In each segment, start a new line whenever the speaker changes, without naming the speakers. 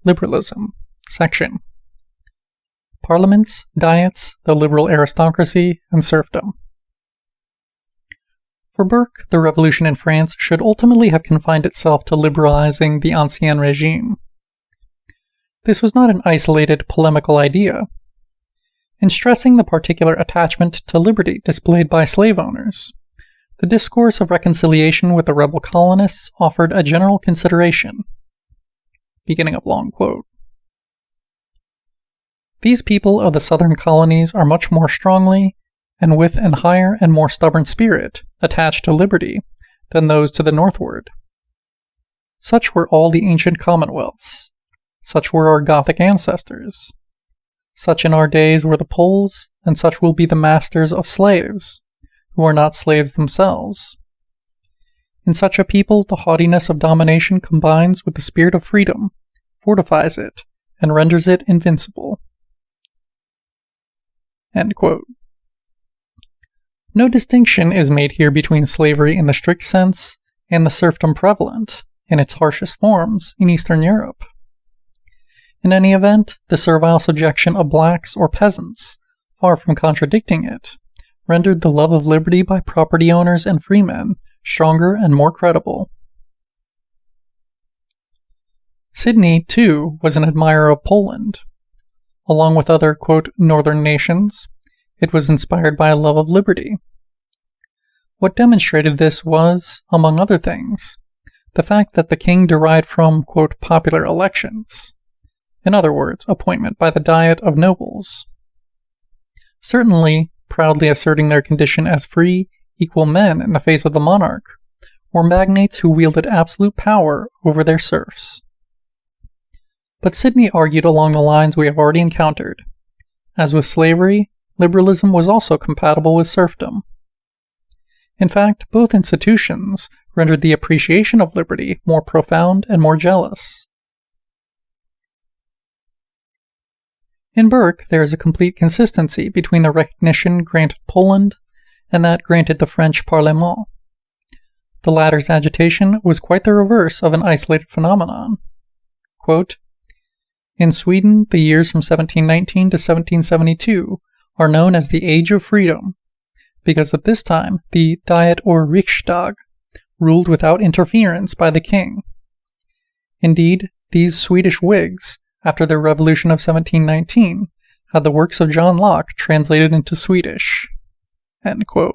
Liberalism. Section. Parliaments, diets, the liberal aristocracy, and serfdom. For Burke, the revolution in France should ultimately have confined itself to liberalizing the Ancien Regime. This was not an isolated, polemical idea. In stressing the particular attachment to liberty displayed by slave owners, the discourse of reconciliation with the rebel colonists offered a general consideration. Beginning of long quote. These people of the southern colonies are much more strongly, and with an higher and more stubborn spirit, attached to liberty than those to the northward. Such were all the ancient commonwealths. Such were our Gothic ancestors. Such in our days were the Poles, and such will be the masters of slaves, who are not slaves themselves. In such a people, the haughtiness of domination combines with the spirit of freedom, fortifies it, and renders it invincible. End quote. No distinction is made here between slavery in the strict sense and the serfdom prevalent, in its harshest forms, in Eastern Europe. In any event, the servile subjection of blacks or peasants, far from contradicting it, rendered the love of liberty by property owners and freemen stronger and more credible. Sidney, too, was an admirer of Poland. Along with other, quote, northern nations, it was inspired by a love of liberty. What demonstrated this was, among other things, the fact that the king derived from, quote, popular elections. In other words, appointment by the Diet of Nobles. Certainly, proudly asserting their condition as free, equal men in the face of the monarch, were magnates who wielded absolute power over their serfs. But Sidney argued along the lines we have already encountered. As with slavery, liberalism was also compatible with serfdom. In fact, both institutions rendered the appreciation of liberty more profound and more jealous. In Burke, there is a complete consistency between the recognition granted Poland and that granted the French Parlement. The latter's agitation was quite the reverse of an isolated phenomenon. Quote, in Sweden, the years from 1719 to 1772 are known as the Age of Freedom, because at this time the Diet or Riksdag ruled without interference by the king. Indeed, these Swedish Whigs, after their revolution of 1719, had the works of John Locke translated into Swedish. End quote.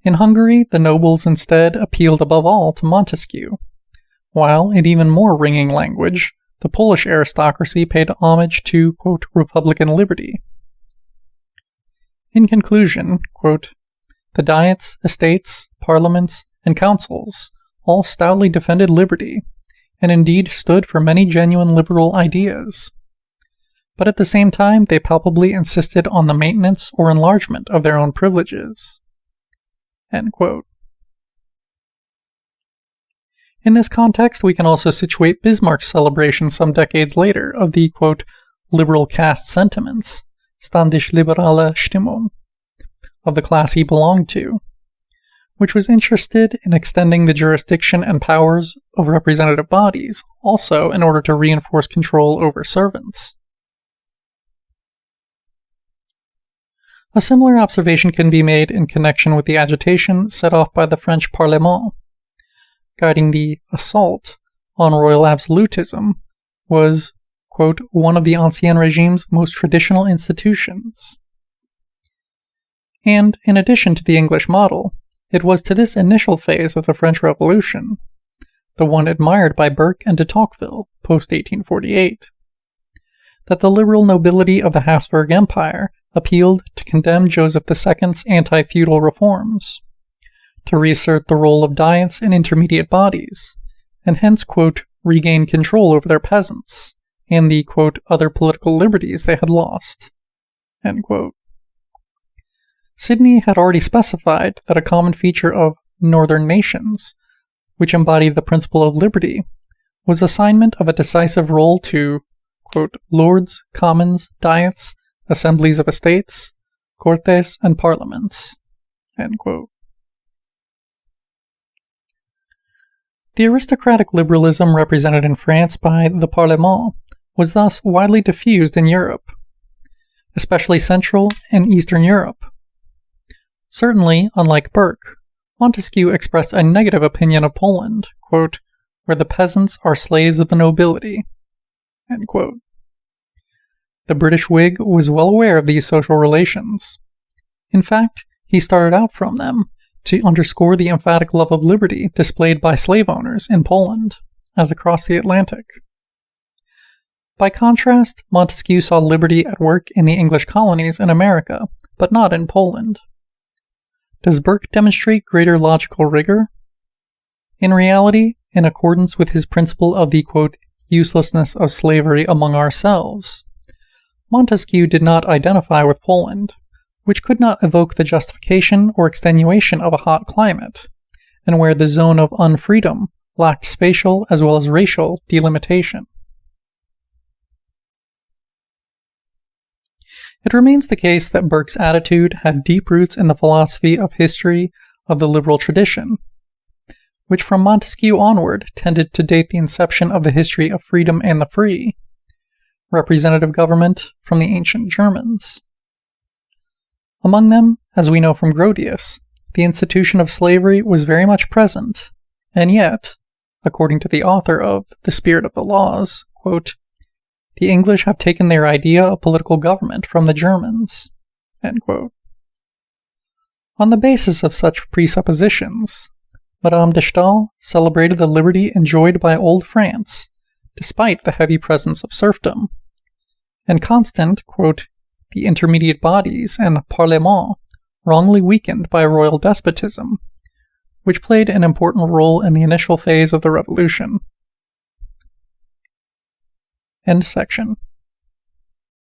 In Hungary, the nobles instead appealed above all to Montesquieu, while, in even more ringing language, the Polish aristocracy paid homage to, quote, republican liberty. In conclusion, quote, the diets, estates, parliaments, and councils all stoutly defended liberty, and indeed stood for many genuine liberal ideas. But at the same time, they palpably insisted on the maintenance or enlargement of their own privileges. End quote. In this context, we can also situate Bismarck's celebration some decades later of the, quote, liberal caste sentiments, standish liberale Stimmung, of the class he belonged to, which was interested in extending the jurisdiction and powers of representative bodies, also in order to reinforce control over servants. A similar observation can be made in connection with the agitation set off by the French Parlement. Guiding the assault on royal absolutism was, quote, one of the Ancien Regime's most traditional institutions. And, in addition to the English model, it was to this initial phase of the French Revolution, the one admired by Burke and de Tocqueville post-1848, that the liberal nobility of the Habsburg Empire appealed to condemn Joseph II's anti-feudal reforms, to reassert the role of diets and intermediate bodies, and hence, quote, regain control over their peasants, and the, quote, other political liberties they had lost. End quote. Sidney had already specified that a common feature of northern nations, which embodied the principle of liberty, was assignment of a decisive role to, quote, lords, commons, diets, assemblies of estates, cortes, and parliaments. End quote. The aristocratic liberalism represented in France by the Parlement was thus widely diffused in Europe, especially Central and Eastern Europe. Certainly, unlike Burke, Montesquieu expressed a negative opinion of Poland, quote, where the peasants are slaves of the nobility, end quote. The British Whig was well aware of these social relations. In fact, he started out from them to underscore the emphatic love of liberty displayed by slave owners in Poland, as across the Atlantic. By contrast, Montesquieu saw liberty at work in the English colonies in America, but not in Poland. Does Burke demonstrate greater logical rigor? In reality, in accordance with his principle of the, quote, uselessness of slavery among ourselves, Montesquieu did not identify with Poland, which could not evoke the justification or extenuation of a hot climate, and where the zone of unfreedom lacked spatial as well as racial delimitation. It remains the case that Burke's attitude had deep roots in the philosophy of history of the liberal tradition, which from Montesquieu onward tended to date the inception of the history of freedom and the free, representative government from the ancient Germans. Among them, as we know from Grotius, the institution of slavery was very much present, and yet, according to the author of The Spirit of the Laws, quote, the English have taken their idea of political government from the Germans, end quote. On the basis of such presuppositions, Madame de Staël celebrated the liberty enjoyed by Old France, despite the heavy presence of serfdom, and Constant, quote, the intermediate bodies and Parlement wrongly weakened by royal despotism, which played an important role in the initial phase of the revolution. End section.